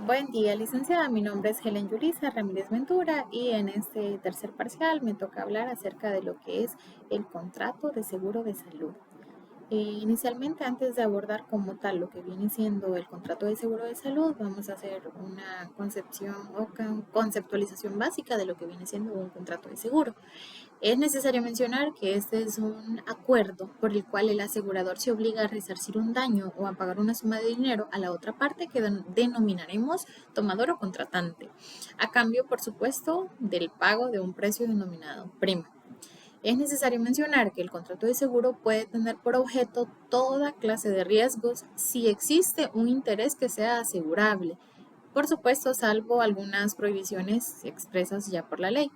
Buen día, licenciada. Mi nombre es Helen Yulisa Ramírez Ventura y en este tercer parcial me toca hablar acerca de lo que es el contrato de seguro de salud. Inicialmente, antes de abordar como tal lo que viene siendo el contrato de seguro de salud, vamos a hacer una concepción o conceptualización básica de lo que viene siendo un contrato de seguro. Es necesario mencionar que este es un acuerdo por el cual el asegurador se obliga a resarcir un daño o a pagar una suma de dinero a la otra parte que denominaremos tomador o contratante, a cambio, por supuesto, del pago de un precio denominado prima. Es necesario mencionar que el contrato de seguro puede tener por objeto toda clase de riesgos si existe un interés que sea asegurable, por supuesto, salvo algunas prohibiciones expresas ya por la ley.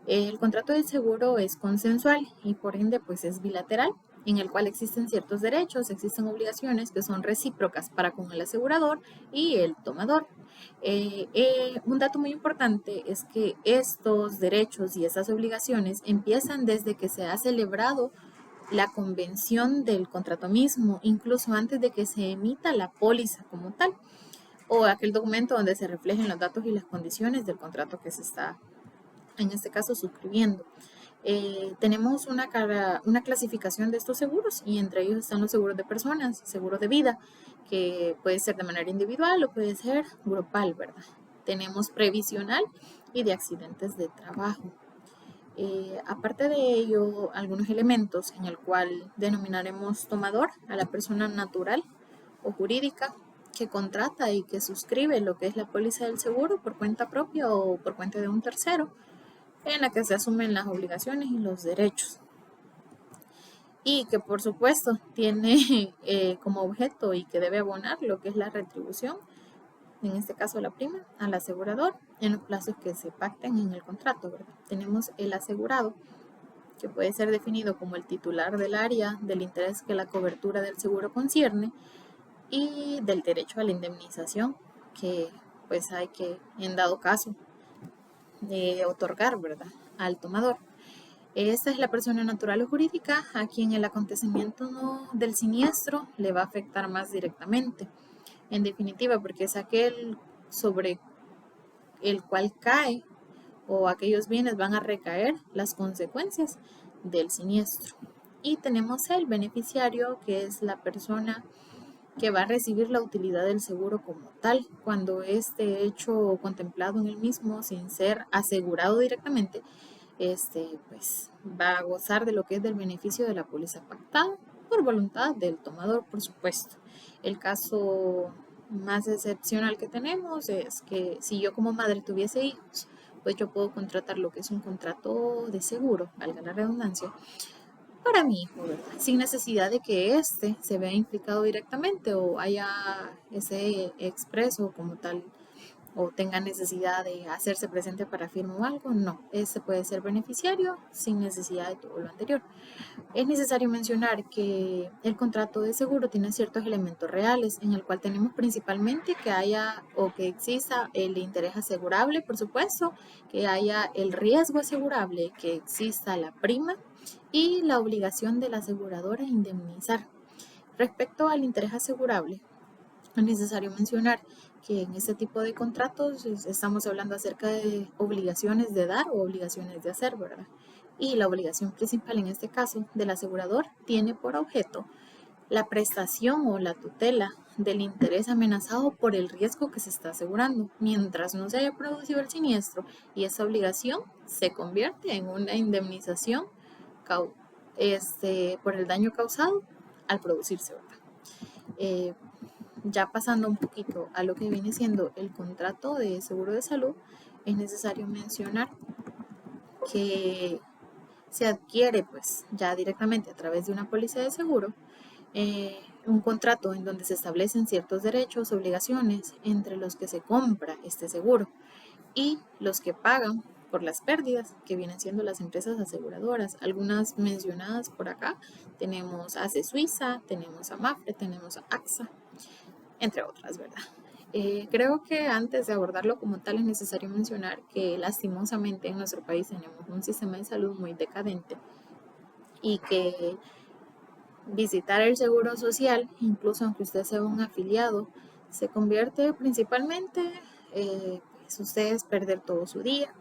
El contrato de seguro es consensual y por ende pues es bilateral, en el cual existen ciertos derechos, existen obligaciones que son recíprocas para con el asegurador y el tomador. Un dato muy importante es que estos derechos y esas obligaciones empiezan desde que se ha celebrado la convención del contrato mismo, incluso antes de que se emita la póliza como tal o aquel documento donde se reflejen los datos y las condiciones del contrato que se está, en este caso, suscribiendo. Tenemos una clasificación de estos seguros y entre ellos están los seguros de personas, seguros de vida, que puede ser de manera individual o puede ser grupal, ¿verdad? Tenemos previsional y de accidentes de trabajo. Aparte de ello, algunos elementos en el cual denominaremos tomador a la persona natural o jurídica que contrata y que suscribe lo que es la póliza del seguro por cuenta propia o por cuenta de un tercero, en la que se asumen las obligaciones y los derechos. Y que por supuesto tiene como objeto y que debe abonar lo que es la retribución, en este caso la prima, al asegurador en los plazos que se pacten en el contrato, ¿verdad? Tenemos el asegurado, que puede ser definido como el titular del área del interés que la cobertura del seguro concierne y del derecho a la indemnización que pues hay que, en dado caso, otorgar, ¿verdad?, al tomador. Esta es la persona natural o jurídica a quien el acontecimiento del siniestro le va a afectar más directamente. En definitiva, porque es aquel sobre el cual cae o aquellos bienes van a recaer las consecuencias del siniestro. Y tenemos el beneficiario, que es la persona que va a recibir la utilidad del seguro como tal, cuando este hecho contemplado en el mismo, sin ser asegurado directamente, pues va a gozar de lo que es del beneficio de la póliza pactada por voluntad del tomador, por supuesto. El caso más excepcional que tenemos es que si yo como madre tuviese hijos, pues yo puedo contratar lo que es un contrato de seguro, valga la redundancia, para mi hijo, ¿verdad? Sin necesidad de que éste se vea implicado directamente o haya ese expreso como tal o tenga necesidad de hacerse presente para firmar algo, no, ese puede ser beneficiario sin necesidad de todo lo anterior. Es necesario mencionar que el contrato de seguro tiene ciertos elementos reales, en el cual tenemos principalmente que haya o que exista el interés asegurable, por supuesto, que haya el riesgo asegurable, que exista la prima y la obligación de la aseguradora a indemnizar. Respecto al interés asegurable, es necesario mencionar que en este tipo de contratos estamos hablando acerca de obligaciones de dar o obligaciones de hacer, ¿verdad? Y la obligación principal en este caso del asegurador tiene por objeto la prestación o la tutela del interés amenazado por el riesgo que se está asegurando, mientras no se haya producido el siniestro, y esa obligación se convierte en una indemnización por el daño causado al producirse, ¿verdad? Eh, ya pasando un poquito a lo que viene siendo el contrato de seguro de salud, es necesario mencionar que se adquiere pues ya directamente a través de una póliza de seguro un contrato en donde se establecen ciertos derechos, obligaciones entre los que se compra este seguro y los que pagan por las pérdidas, que vienen siendo las empresas aseguradoras. Algunas mencionadas por acá, tenemos ACE Suiza, tenemos a Mafre, tenemos a AXA, entre otras, ¿verdad? Creo que antes de abordarlo como tal es necesario mencionar que lastimosamente en nuestro país tenemos un sistema de salud muy decadente y que visitar el seguro social, incluso aunque usted sea un afiliado, se convierte principalmente pues ustedes perder todo su día.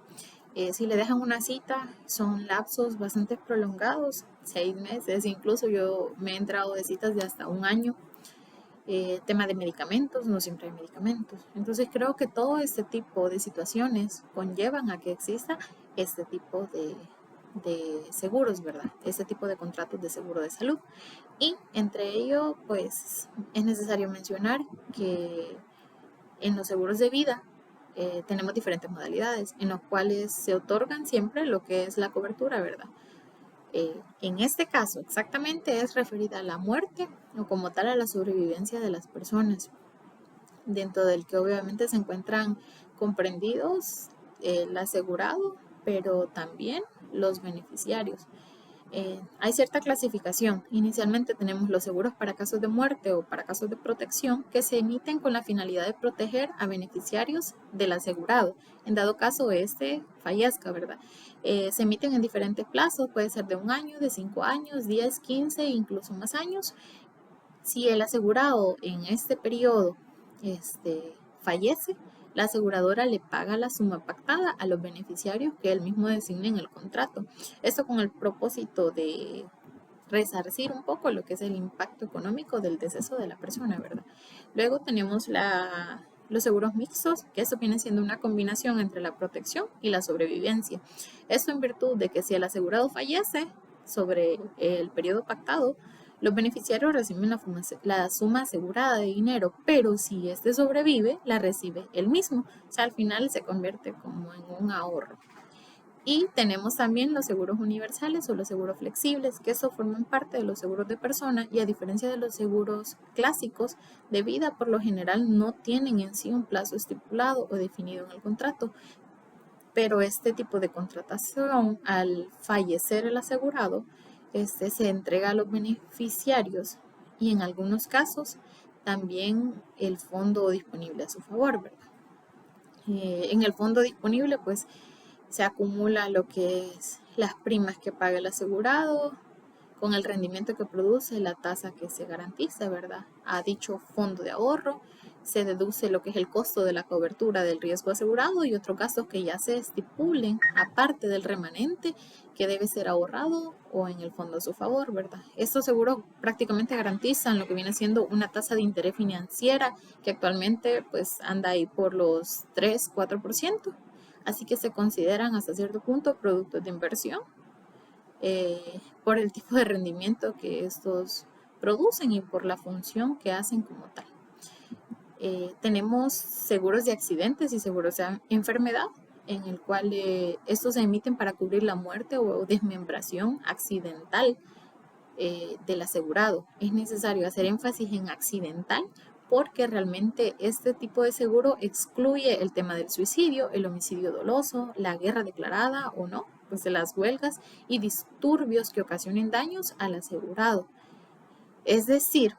Si le dejan una cita, son lapsos bastante prolongados, 6 meses, incluso yo me he entrado de citas de hasta un año. Tema de medicamentos, no siempre hay medicamentos. Entonces creo que todo este tipo de situaciones conllevan a que exista este tipo de seguros, ¿verdad? Este tipo de contratos de seguro de salud. Y entre ello, pues es necesario mencionar que en los seguros de vida tenemos diferentes modalidades en los cuales se otorgan siempre lo que es la cobertura, ¿verdad? En este caso exactamente es referida a la muerte o como tal a la sobrevivencia de las personas, dentro del que obviamente se encuentran comprendidos el asegurado, pero también los beneficiarios. Hay cierta clasificación. Inicialmente tenemos los seguros para casos de muerte o para casos de protección que se emiten con la finalidad de proteger a beneficiarios del asegurado. En dado caso este fallezca, ¿verdad? Se emiten en diferentes plazos, puede ser de un año, de 5 años, 10, 15, incluso más años. Si el asegurado en este periodo fallece, la aseguradora le paga la suma pactada a los beneficiarios que él mismo designe en el contrato. Esto con el propósito de resarcir un poco lo que es el impacto económico del deceso de la persona, ¿verdad? Luego tenemos los seguros mixtos, que eso viene siendo una combinación entre la protección y la sobrevivencia. Esto en virtud de que si el asegurado fallece sobre el periodo pactado, los beneficiarios reciben la suma asegurada de dinero, pero si este sobrevive, la recibe él mismo. O sea, al final se convierte como en un ahorro. Y tenemos también los seguros universales o los seguros flexibles, que eso forman parte de los seguros de persona y a diferencia de los seguros clásicos de vida, por lo general no tienen en sí un plazo estipulado o definido en el contrato. Pero este tipo de contratación, al fallecer el asegurado, se entrega a los beneficiarios y en algunos casos también el fondo disponible a su favor, ¿verdad? En el fondo disponible, pues se acumula lo que es las primas que paga el asegurado con el rendimiento que produce la tasa que se garantiza, ¿verdad? A dicho fondo de ahorro se deduce lo que es el costo de la cobertura del riesgo asegurado y otros gastos que ya se estipulen aparte del remanente que debe ser ahorrado o en el fondo a su favor, ¿verdad? Estos seguros prácticamente garantizan lo que viene siendo una tasa de interés financiera que actualmente pues anda ahí por los 3-4%. Así que se consideran hasta cierto punto productos de inversión por el tipo de rendimiento que estos producen y por la función que hacen como tal. Tenemos seguros de accidentes y seguros de enfermedad, en el cual estos se emiten para cubrir la muerte o desmembración accidental del asegurado. Es necesario hacer énfasis en accidental porque realmente este tipo de seguro excluye el tema del suicidio, el homicidio doloso, la guerra declarada o no, pues de las huelgas y disturbios que ocasionen daños al asegurado. Es decir,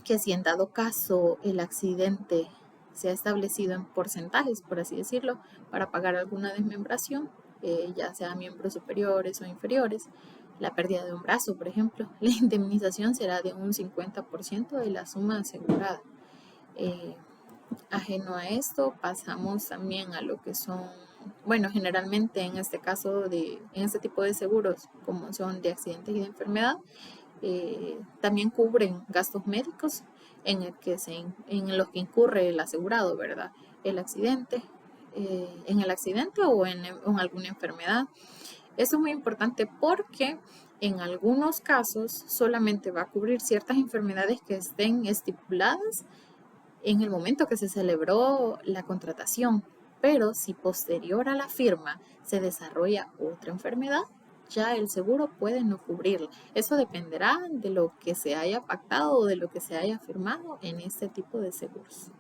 que si en dado caso el accidente se ha establecido en porcentajes, por así decirlo, para pagar alguna desmembración, ya sea miembros superiores o inferiores, la pérdida de un brazo, por ejemplo, la indemnización será de un 50% de la suma asegurada. Ajeno a esto, pasamos también a lo que son, bueno, generalmente en este caso, en este tipo de seguros, como son de accidentes y de enfermedad, también cubren gastos médicos en los que incurre el asegurado, ¿verdad? El accidente, en el accidente o en alguna enfermedad. Eso es muy importante porque en algunos casos solamente va a cubrir ciertas enfermedades que estén estipuladas en el momento que se celebró la contratación, pero si posterior a la firma se desarrolla otra enfermedad, ya el seguro puede no cubrirla. Eso dependerá de lo que se haya pactado o de lo que se haya firmado en este tipo de seguros.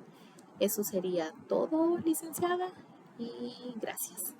Eso sería todo, licenciada, y gracias.